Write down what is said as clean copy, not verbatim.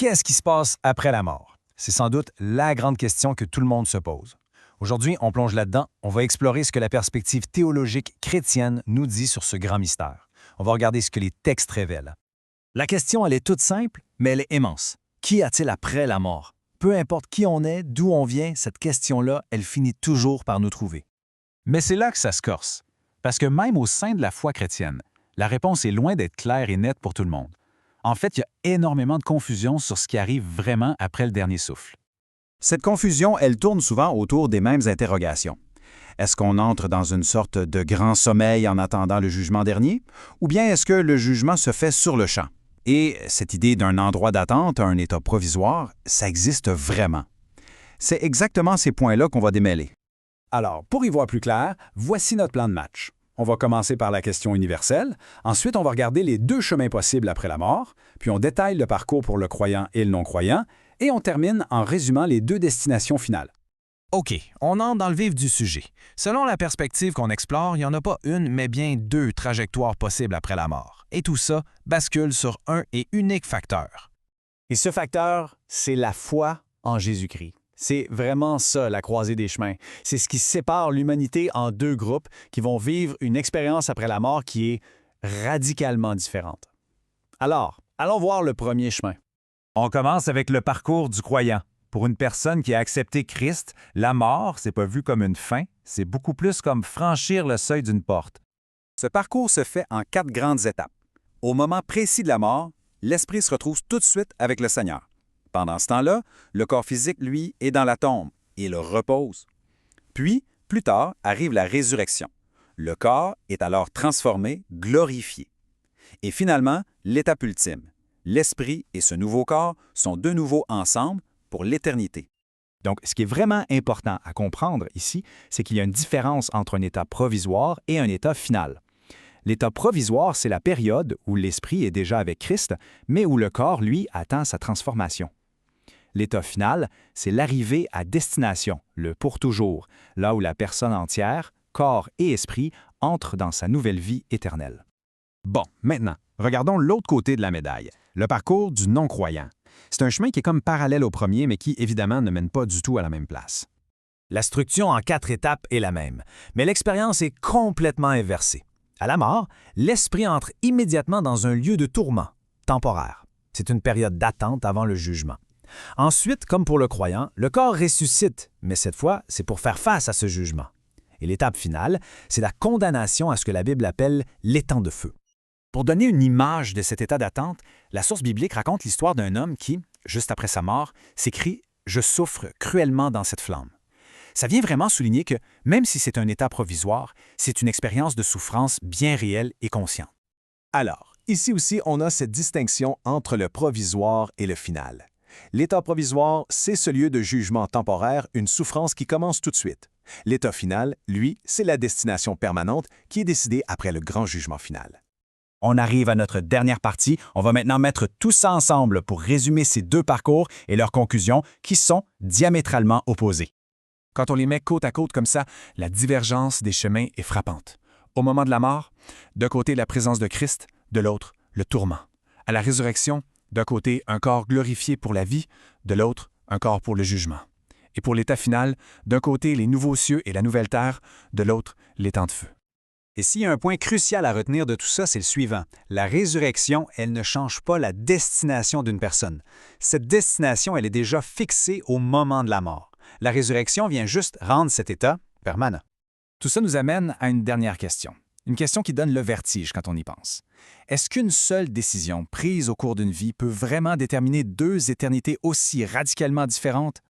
qu'est-ce qui se passe après la mort? C'est sans doute la grande question que tout le monde se pose. Aujourd'hui, on plonge là-dedans, on va explorer ce que la perspective théologique chrétienne nous dit sur ce grand mystère. On va regarder ce que les textes révèlent. La question, elle est toute simple, mais elle est immense. Qu'y a-t-il après la mort? Peu importe qui on est, d'où on vient, cette question-là, elle finit toujours par nous trouver. Mais c'est là que ça se corse. Parce que même au sein de la foi chrétienne, la réponse est loin d'être claire et nette pour tout le monde. En fait, il y a énormément de confusion sur ce qui arrive vraiment après le dernier souffle. Cette confusion, elle tourne souvent autour des mêmes interrogations. Est-ce qu'on entre dans une sorte de grand sommeil en attendant le jugement dernier? Ou bien est-ce que le jugement se fait sur le champ? Et cette idée d'un endroit d'attente, un état provisoire, ça existe vraiment. C'est exactement ces points-là qu'on va démêler. Alors, pour y voir plus clair, voici notre plan de match. On va commencer par la question universelle, ensuite on va regarder les deux chemins possibles après la mort, puis on détaille le parcours pour le croyant et le non-croyant, et on termine en résumant les deux destinations finales. OK, on entre dans le vif du sujet. Selon la perspective qu'on explore, il n'y en a pas une, mais bien deux trajectoires possibles après la mort. Et tout ça bascule sur un et unique facteur. Et ce facteur, c'est la foi en Jésus-Christ. C'est vraiment ça, la croisée des chemins. C'est ce qui sépare l'humanité en deux groupes qui vont vivre une expérience après la mort qui est radicalement différente. Alors, allons voir le premier chemin. On commence avec le parcours du croyant. Pour une personne qui a accepté Christ, la mort, c'est pas vu comme une fin, c'est beaucoup plus comme franchir le seuil d'une porte. Ce parcours se fait en 4 grandes étapes. Au moment précis de la mort, l'esprit se retrouve tout de suite avec le Seigneur. Pendant ce temps-là, le corps physique, lui, est dans la tombe et le repose. Puis, plus tard, arrive la résurrection. Le corps est alors transformé, glorifié. Et finalement, l'étape ultime. L'esprit et ce nouveau corps sont de nouveau ensemble pour l'éternité. Donc, ce qui est vraiment important à comprendre ici, c'est qu'il y a une différence entre un état provisoire et un état final. L'état provisoire, c'est la période où l'esprit est déjà avec Christ, mais où le corps, lui, attend sa transformation. L'état final, c'est l'arrivée à destination, le pour toujours, là où la personne entière, corps et esprit, entrent dans sa nouvelle vie éternelle. Bon, maintenant, regardons l'autre côté de la médaille, le parcours du non-croyant. C'est un chemin qui est comme parallèle au premier, mais qui, évidemment, ne mène pas du tout à la même place. La structure en 4 étapes est la même, mais l'expérience est complètement inversée. À la mort, l'esprit entre immédiatement dans un lieu de tourment, temporaire. C'est une période d'attente avant le jugement. Ensuite, comme pour le croyant, le corps ressuscite, mais cette fois, c'est pour faire face à ce jugement. Et l'étape finale, c'est la condamnation à ce que la Bible appelle l'étang de feu. Pour donner une image de cet état d'attente, la source biblique raconte l'histoire d'un homme qui, juste après sa mort, s'écrie « Je souffre cruellement dans cette flamme ». Ça vient vraiment souligner que, même si c'est un état provisoire, c'est une expérience de souffrance bien réelle et consciente. Alors, ici aussi, on a cette distinction entre le provisoire et le final. L'état provisoire, c'est ce lieu de jugement temporaire, une souffrance qui commence tout de suite. L'état final, lui, c'est la destination permanente qui est décidée après le grand jugement final. On arrive à notre dernière partie. On va maintenant mettre tout ça ensemble pour résumer ces deux parcours et leurs conclusions qui sont diamétralement opposées. Quand on les met côte à côte comme ça, la divergence des chemins est frappante. Au moment de la mort, d'un côté la présence de Christ, de l'autre le tourment. À la résurrection, d'un côté un corps glorifié pour la vie, de l'autre un corps pour le jugement. Et pour l'état final, d'un côté les nouveaux cieux et la nouvelle terre, de l'autre l'étang de feu. Et s'il y a un point crucial à retenir de tout ça, c'est le suivant. La résurrection, elle ne change pas la destination d'une personne. Cette destination, elle est déjà fixée au moment de la mort. La résurrection vient juste rendre cet état permanent. Tout ça nous amène à une dernière question. Une question qui donne le vertige quand on y pense. Est-ce qu'une seule décision prise au cours d'une vie peut vraiment déterminer deux éternités aussi radicalement différentes?